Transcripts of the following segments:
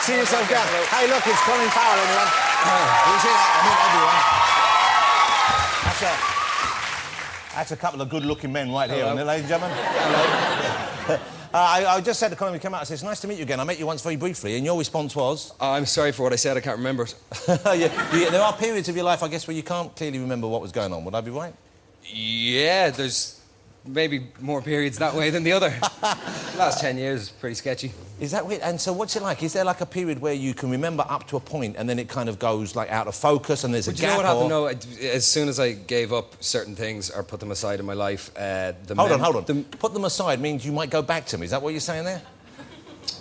See yourself down. Hey, look, it's Colin Farrell, everyone. You see that? I mean, everyone. That's a couple of good-looking men right here, aren't they, ladies and gentlemen? Hello. I just said to Colin, we came out, I said, it's nice to meet you again. I met you once very briefly, and your response was... Oh, I'm sorry for what I said, I can't remember it. There are periods of your life, I guess, where you can't clearly remember what was going on. Would I be right? Yeah, there's maybe more periods that way than the other. The last 10 years is pretty sketchy. Is that weird? And so what's it like? Is there like a period where you can remember up to a point and then it kind of goes like out of focus and there's a gap? You know what happened? No, as soon as I gave up certain things or put them aside in my life, Hold on. Put them aside means you might go back to them. Is that what you're saying there?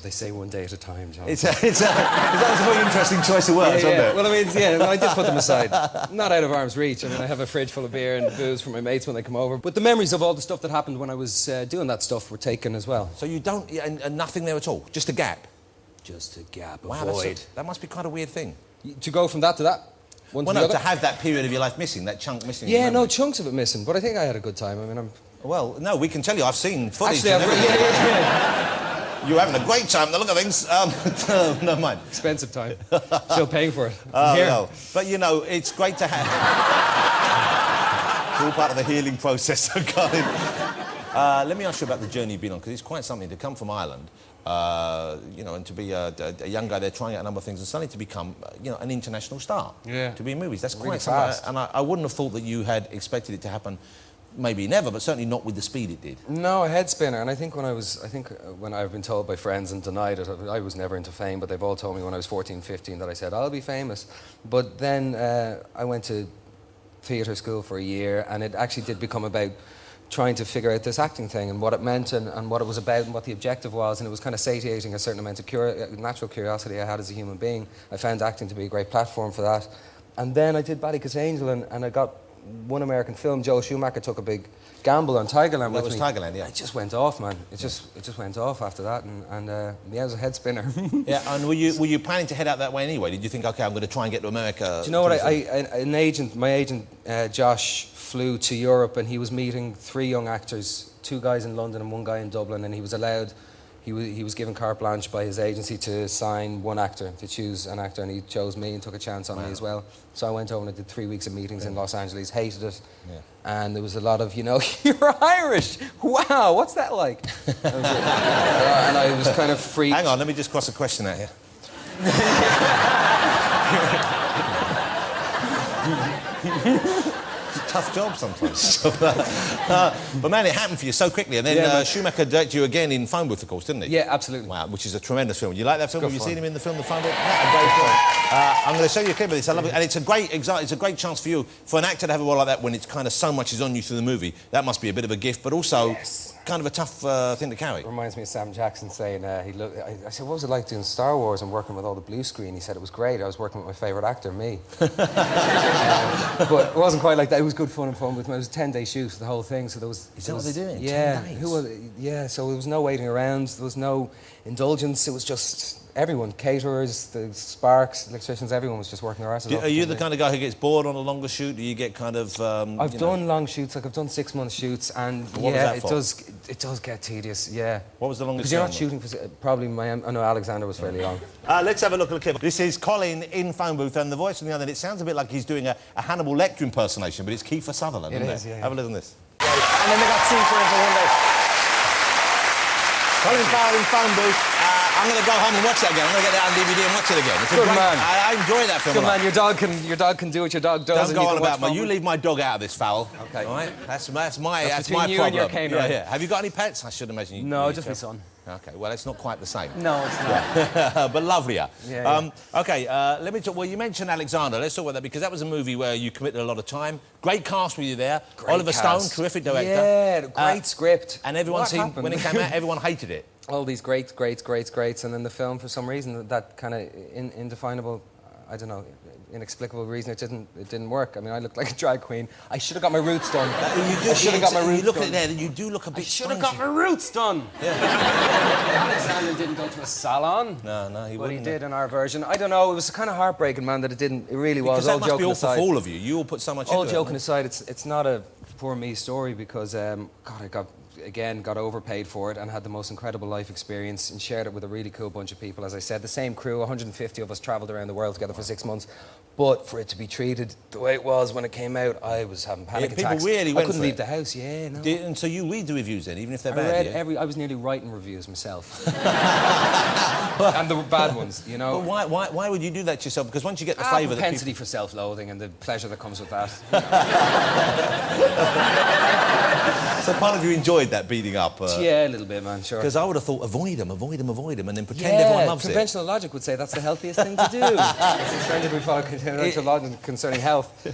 They say one day at a time, John. That's a very interesting choice of words, isn't it? Well, I mean, I did put them aside. Not out of arm's reach. I mean, I have a fridge full of beer and booze for my mates when they come over. But the memories of all the stuff that happened when I was doing that stuff were taken as well. So you don't... And nothing there at all? Just a gap? Just a gap, a wow, void. That must be quite a weird thing. To go from that to that? One to the other? To have that period of your life missing, that chunk missing. Yeah, no, chunks of it missing. But I think I had a good time. I mean, Well, no, we can tell you. I've seen footage. Actually, You're having a great time, the look of things. Never mind. Expensive time. Still paying for it. No. But, you know, it's great to have... It's all part of the healing process, Colin. Let me ask you about the journey you've been on, because it's quite something to come from Ireland, you know, and to be a young guy there trying out a number of things and suddenly to become, you know, an international star. Yeah. To be in movies. That's really quite fast. something. And I wouldn't have thought that you had expected it to happen. Maybe never, but certainly not with the speed it did. No, a head spinner. And I think when I've been told by friends and denied it, I was never into fame, but they've all told me when I was 14, 15 that I said, I'll be famous. But then I went to theatre school for a year, and it actually did become about trying to figure out this acting thing and what it meant and what it was about and what the objective was, and it was kind of satiating a certain amount of natural curiosity I had as a human being. I found acting to be a great platform for that. And then I did Ballycot's Angel, and I got one American film. Joel Schumacher took a big gamble on Tigerland with me. That was Tigerland, yeah. It just went off, man. It just went off after that, and yeah, it was a head spinner. Yeah, and were you planning to head out that way anyway? Did you think, OK, I'm going to try and get to America? Do you know what? My agent, Josh, flew to Europe, and he was meeting 3 young actors, 2 guys in London and 1 guy in Dublin, and he was allowed... He was given carte blanche by his agency to sign one actor, to choose an actor, and he chose me and took a chance on me as well. So I went over and I did 3 weeks of meetings in Los Angeles, hated it, and there was a lot of, you know, you're Irish, wow, what's that like? And I was kind of freaked. Hang on, let me just cross a question out here. Tough job sometimes. But man, it happened for you so quickly, and then Schumacher directed you again in Phone Booth, of course, didn't he? Yeah, absolutely. Wow, which is a tremendous film. You like that film? Have you fun. seen him in the film, The Phone Booth? Yeah, a great film. I'm going to show you a clip of this. I love it, and it's a great chance for you, for an actor to have a role like that when it's kind of so much is on you through the movie. That must be a bit of a gift, but also kind of a tough thing to carry. It reminds me of Sam Jackson saying, I said, what was it like doing Star Wars and working with all the blue screen? He said, it was great. I was working with my favourite actor, me. But it wasn't quite like that. It was good fun and fun with me. It was a 10-day shoot, the whole thing. So there was... Is that what they're doing? Yeah. 10 days? Yeah, so there was no waiting around. There was no indulgence. It was just... Everyone, caterers, the sparks, electricians, everyone was just working their asses off. Are you the kind of guy who gets bored on a longer shoot? Do you get kind of... I've done long shoots, like I've done 6-month shoots, and yeah, it does get tedious, yeah. What was the longest? Because you're not shooting for... Probably no, Alexander was fairly long. Let's have a look at the clip. This is Colin in Phone Booth, and the voice on the other end, it sounds a bit like he's doing a Hannibal Lecter impersonation, but it's Kiefer Sutherland, isn't it? Yeah. Have a listen to this. And then they got C for him for one day. Colin Farrell in Phone Booth. I'm going to go home and watch that again. I'm going to get that on DVD and watch it again. It's a Good great, man. I enjoy that film. Good man. Your dog can do what your dog does. Don't go on about me. You leave my dog out of this, Farrell. Okay. All right? That's my between you problem. and your canine. Yeah. Have you got any pets? I should imagine you. No, just my son. Okay, well, it's not quite the same. No, it's not. But lovelier. Yeah. OK, let me talk... Well, you mentioned Alexander. Let's talk about that, because that was a movie where you committed a lot of time. Great cast with you there. Great Oliver cast. Stone, terrific director. Yeah, great script. And everyone seemed... When it came out, everyone hated it. All these greats, and then the film, for some reason, that kind of indefinable, I don't know, inexplicable reason, it didn't work. I mean, I looked like a drag queen. I should have got my roots done. I should have got my roots done. You look at it there, you do look a bit strange. I should have got my roots done. Yeah. Alexander didn't go to a salon. No, he wouldn't. But he did in our version. I don't know, it was kind of heartbreaking, man, that it didn't. It really was. Because that must be awful for all of you. You all put so much into it. All joking aside, it's not a poor me story, because, God, again, got overpaid for it and had the most incredible life experience and shared it with a really cool bunch of people. As I said, the same crew, 150 of us travelled around the world together for 6 months. But for it to be treated the way it was when it came out, I was having panic people attacks. really I went couldn't for leave it. the house, yeah, no. And so you read the reviews then, even if they're I bad? read Yeah? I was nearly writing reviews myself. And the bad ones, you know. But why would you do that to yourself? Because once you get the Ah, flavour that propensity for self-loathing and the pleasure that comes with that. So part of you enjoyed that beating up? Yeah, a little bit, man, sure. Because I would have thought, avoid them, and then pretend everyone loves it. Conventional logic would say that's the healthiest thing to do. It's a trend that we follow conventional logic concerning health.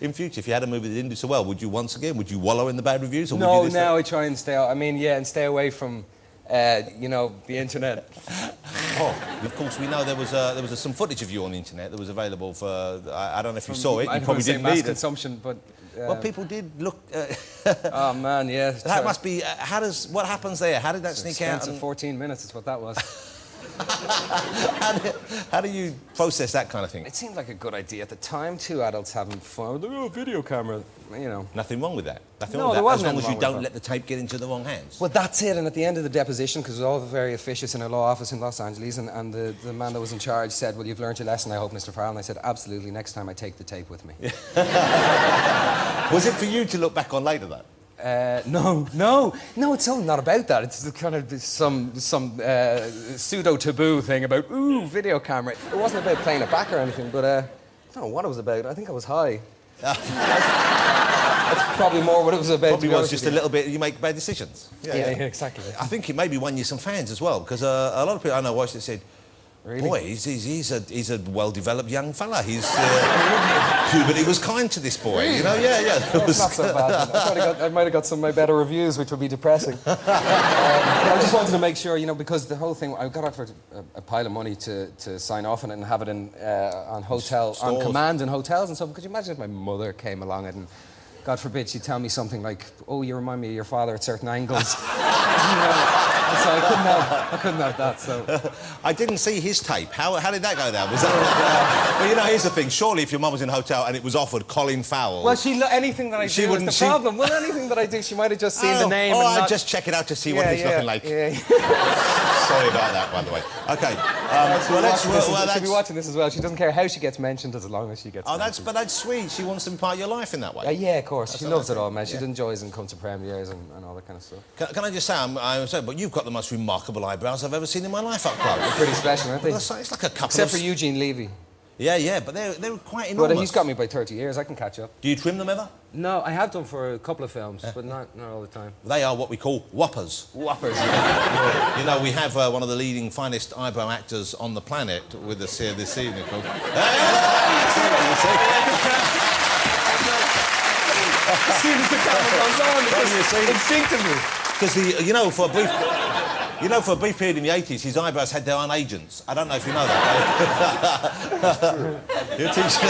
In future, if you had a movie that didn't do so well, would you wallow in the bad reviews? Or No, would you now I try and stay. And stay away from, the internet. Oh, of course, we know there was some footage of you on the internet that was available for. I don't know if you saw it. You probably didn't mass need it. consumption, but. Well, people did look. Oh man, yeah. That must be. What happens there? How did that sneak out? Expensive 14 minutes is what that was. How do you process that kind of thing? It seemed like a good idea at the time. Two adults having fun. Oh, video camera. Nothing wrong with that. Nothing No, wrong with there that. wasn't As long as anything you wrong don't with let the tape get into the wrong hands. Well, that's it. And at the end of the deposition, because it was all very officious in a law office in Los Angeles, and the man that was in charge said, "Well, you've learned your lesson, I hope, Mr. Farrell." And I said, "Absolutely. Next time I take the tape with me." Was it for you to look back on later, though? No, it's all not about that. It's kind of some pseudo taboo thing about video camera. It wasn't about playing it back or anything, but I don't know what it was about. I think I was high. That's probably more what it was about. Probably was just a little bit. You make bad decisions. Yeah, exactly. I think it maybe won you some fans as well, because a lot of people I know watched it said, Really? "Boy, he's a well-developed young fella. He's puberty was kind to this boy." You know, yeah. It's not so bad. I might have got some of my better reviews, which would be depressing. But I just wanted to make sure, because the whole thing, I got offered a pile of money to sign off on it and have it in on Stores. command in hotels and stuff. Could you imagine if my mother came along and, God forbid, she'd tell me something like, "Oh, you remind me of your father at certain angles." So I couldn't have that. So I didn't see his tape. How did that go down? Was that? Well, here's the thing. Surely, if your mum was in a hotel and it was offered Colin Farrell. well, anything that I do is the problem. Well, anything that I do, she might have just seen the name. Oh, and I'd not... just check it out to see what it's looking like. Yeah. Sorry about that, by the way. Okay. She'll be watching this as well. She doesn't care how she gets mentioned as long as she gets. Oh, mentioned. that's sweet. She wants to be part of your life in that way. Yeah, of course. She loves it all, man. She enjoys and comes to premieres and all that kind of stuff. Can I just say, I'm sorry, but you've got the most remarkable eyebrows I've ever seen in my life up close. They're pretty special, aren't they? It's like a couple Except of... for Eugene Levy. Yeah, but they were quite enormous. But he's got me by 30 years. I can catch up. Do you trim them ever? No, I have done for a couple of films, but not all the time. They are what we call whoppers. Whoppers. We have one of the leading, finest eyebrow actors on the planet with us here this evening called... As soon as the camera comes on, instinctively. Because for a brief period in the 80s, his eyebrows had their own agents. I don't know if you know that. You're a teacher.